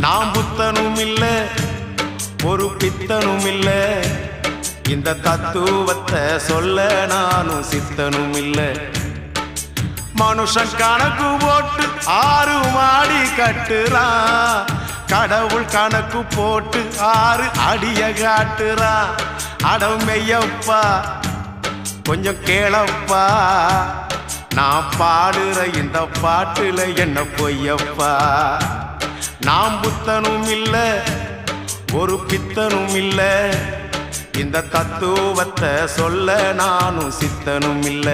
நாம் புத்தனும் இல்ல ஒரு பித்தனும் இல்ல இந்த தத்துவத்தை சொல்ல நானும் சித்தனும் இல்ல மனுஷன் கணக்கு போட்டு 6 மாடி கட்டுறான் கடவுள் கணக்கு போட்டு 6 அடிய காட்டுறான் அடமையப்பா கொஞ்சம் கேளப்பா நான் பாடுற இந்த பாட்டுல என்ன பொய்யப்பா நாம் புத்தனும் இல்ல ஒரு பித்தனும் இல்ல இந்த தத்துவத்தை சொல்ல நானும் சித்தனும் இல்ல